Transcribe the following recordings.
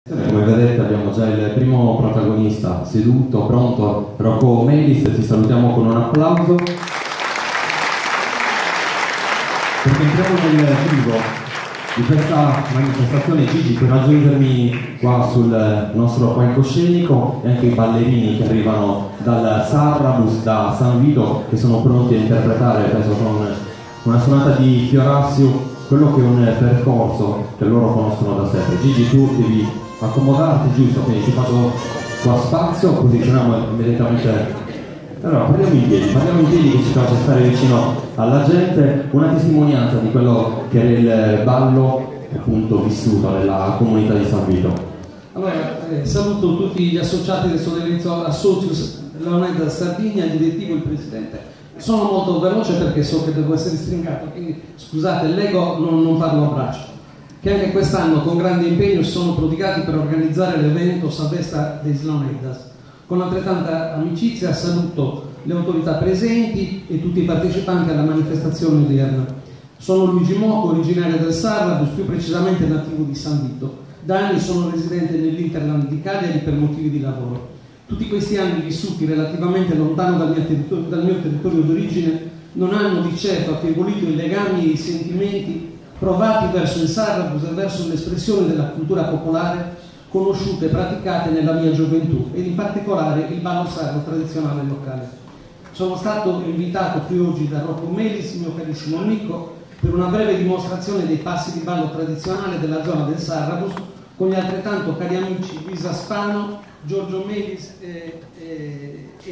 Come vedete abbiamo già il primo protagonista seduto, pronto, Rocco Melis. Ti salutiamo con un applauso perché entriamo nel vivo di questa manifestazione. Gigi, per raggiungermi qua sul nostro palcoscenico, e anche i ballerini che arrivano dal Sarrabus, da San Vito, che sono pronti a interpretare, penso con una sonata di Fiorassio, quello che è un percorso che loro conoscono da sempre. Gigi, tu devi accomodarti, giusto? Quindi ti faccio qua spazio, posizioniamo immediatamente. Allora, parliamo in piedi che ci faccia stare vicino alla gente, una testimonianza di quello che era il ballo appunto vissuto nella comunità di San Vito. Allora, saluto tutti gli associati del Sodalizio Associus Leonardo Sardegna, il direttivo e il presidente. Sono molto veloce perché so che devo essere stringato, quindi scusate, leggo, non parlo a braccio. Che anche quest'anno con grande impegno si sono prodigati per organizzare l'evento Salvesta dei Leonidas. Con altrettanta amicizia saluto le autorità presenti e tutti i partecipanti alla manifestazione odierna. Sono Luigi Mocco, originario del Sarrabus, più precisamente nativo di San Vito. Da anni sono residente nell'Interland di Cagliari per motivi di lavoro. Tutti questi anni vissuti relativamente lontano dal mio territorio d'origine non hanno di certo affievolito i legami e i sentimenti provati verso il Sarrabus e verso l'espressione della cultura popolare conosciute e praticate nella mia gioventù, ed in particolare il ballo sardo tradizionale locale. Sono stato invitato qui oggi da Rocco Melis, mio carissimo amico, per una breve dimostrazione dei passi di ballo tradizionale della zona del Sarrabus con gli altrettanto cari amici Luisa Spano, Giorgio Melis e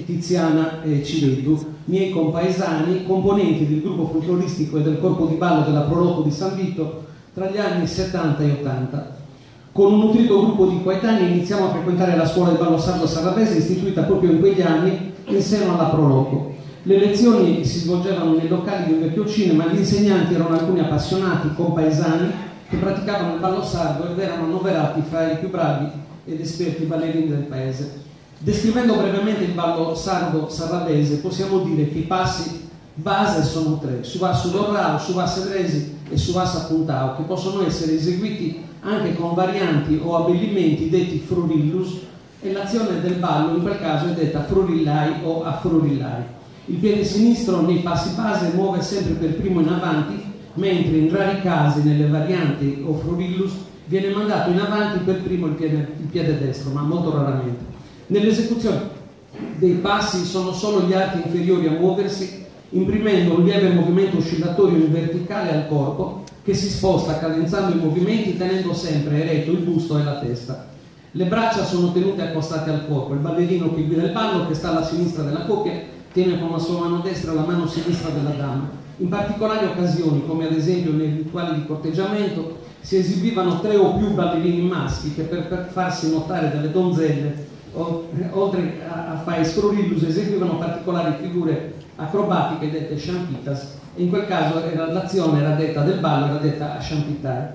Tiziana Civeddu, miei compaesani, componenti del gruppo folcloristico e del corpo di ballo della Proloco di San Vito tra gli anni 70 e 80. Con un nutrito gruppo di coetanei iniziamo a frequentare la scuola di ballo sardo sarrabese istituita proprio in quegli anni in seno alla Proloco. Le lezioni si svolgevano nei locali di un vecchio cinema, gli insegnanti erano alcuni appassionati compaesani che praticavano il ballo sardo ed erano annoverati fra i più bravi ed esperti ballerini del paese. Descrivendo brevemente il ballo sardo sarrabese possiamo dire che i passi base sono tre: Suvasso Dorrao, Suvasso Edresi e Suvasso Puntao, che possono essere eseguiti anche con varianti o abbellimenti detti frurillus, e l'azione del ballo in quel caso è detta frurillai o affrurillai. Il piede sinistro nei passi base muove sempre per primo in avanti, mentre in rari casi nelle varianti o frurillus viene mandato in avanti per primo il piede destro, ma molto raramente. Nell'esecuzione dei passi sono solo gli arti inferiori a muoversi, imprimendo un lieve movimento oscillatorio in verticale al corpo che si sposta cadenzando i movimenti tenendo sempre eretto il busto e la testa. Le braccia sono tenute accostate al corpo, il ballerino che guida il ballo, che sta alla sinistra della coppia, tiene con la sua mano destra la mano sinistra della dama. In particolari occasioni, come ad esempio nei rituali di corteggiamento, si esibivano 3 o più ballerini maschi che per farsi notare dalle donzelle, oltre a fare frurillus, eseguivano particolari figure acrobatiche dette champitas, e in quel caso l'azione era detta del ballo, era detta a champitare.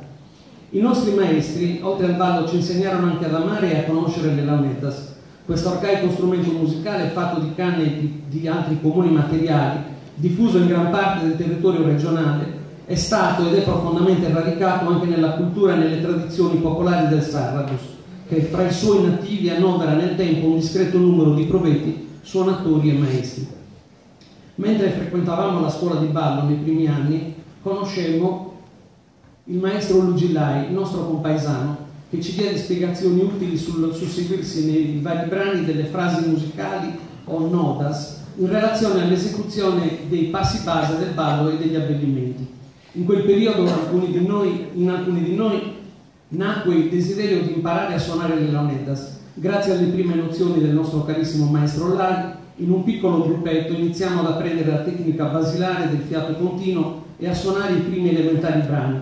I nostri maestri, oltre al ballo, ci insegnarono anche ad amare e a conoscere le launetas. Questo arcaico strumento musicale fatto di canne e di altri comuni materiali, diffuso in gran parte del territorio regionale, è stato ed è profondamente radicato anche nella cultura e nelle tradizioni popolari del Sarrabus, che fra i suoi nativi annovera nel tempo un discreto numero di proveti, suonatori e maestri. Mentre frequentavamo la scuola di ballo nei primi anni, conoscemmo il maestro Luigi Lai, il nostro compaesano, che ci diede spiegazioni utili sul susseguirsi nei vari brani delle frasi musicali o nodas in relazione all'esecuzione dei passi base del ballo e degli abbellimenti. In quel periodo in alcuni di noi nacque il desiderio di imparare a suonare le launetas. Grazie alle prime nozioni del nostro carissimo maestro Lai, in un piccolo gruppetto iniziamo ad apprendere la tecnica basilare del fiato continuo e a suonare i primi elementari brani.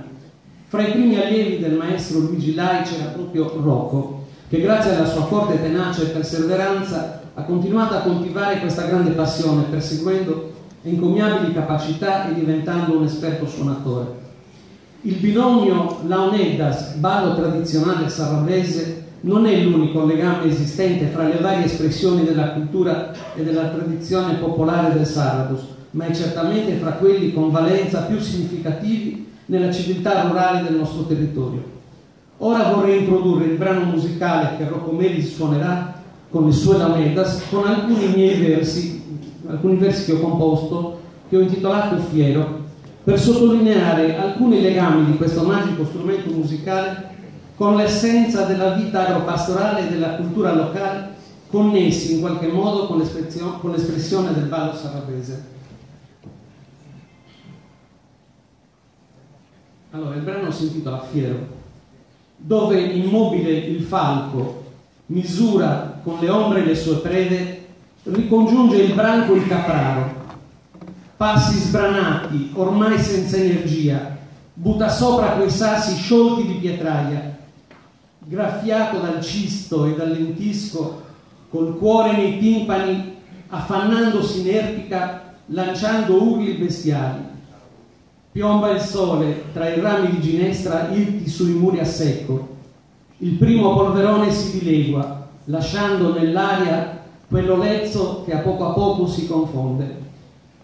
Fra i primi allievi del maestro Luigi Lai c'era proprio Rocco, che grazie alla sua forte tenacia e perseveranza ha continuato a coltivare questa grande passione, perseguendo encomiabili capacità e diventando un esperto suonatore. Il binomio Launedas, ballo tradizionale sarrabese, non è l'unico legame esistente fra le varie espressioni della cultura e della tradizione popolare del Sarrabus, ma è certamente fra quelli con valenza più significativi nella civiltà rurale del nostro territorio. Ora vorrei introdurre il brano musicale che Rocco Melis suonerà con le sue lamedas, con alcuni miei versi, alcuni versi che ho composto, che ho intitolato Fiero, per sottolineare alcuni legami di questo magico strumento musicale con l'essenza della vita agropastorale e della cultura locale, connessi in qualche modo con l'espressione del ballo sarabese. Allora, il brano si intitola Fiero, dove immobile il falco misura con le ombre le sue prede, ricongiunge il branco il capraro, passi sbranati, ormai senza energia, butta sopra quei sassi sciolti di pietraia, graffiato dal cisto e dal lentisco, col cuore nei timpani, affannandosi inerpica, lanciando urli bestiali. Piomba il sole tra i rami di ginestra irti sui muri a secco. Il primo polverone si dilegua, lasciando nell'aria quell'olezzo che a poco si confonde.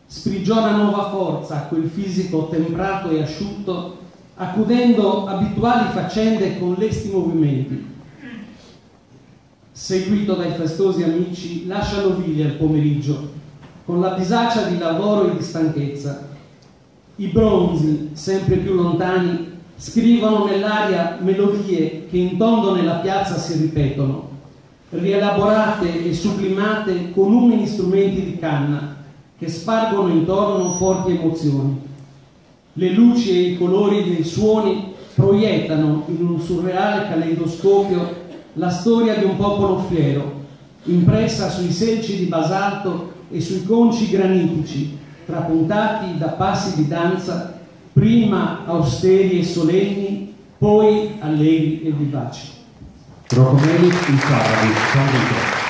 Sprigiona nuova forza a quel fisico temprato e asciutto, accudendo abituali faccende con lesti movimenti. Seguito dai festosi amici, lascia l'Ovilia il pomeriggio, con la bisaccia di lavoro e di stanchezza. I bronzi, sempre più lontani, scrivono nell'aria melodie che in tondo nella piazza si ripetono, rielaborate e sublimate con umili strumenti di canna che spargono intorno forti emozioni. Le luci e i colori dei suoni proiettano in un surreale caleidoscopio la storia di un popolo fiero, impressa sui selci di basalto e sui conci granitici, trapuntati da passi di danza, prima austeri e solenni, poi allegri e vivaci. Rocco Melis, il Sarabis,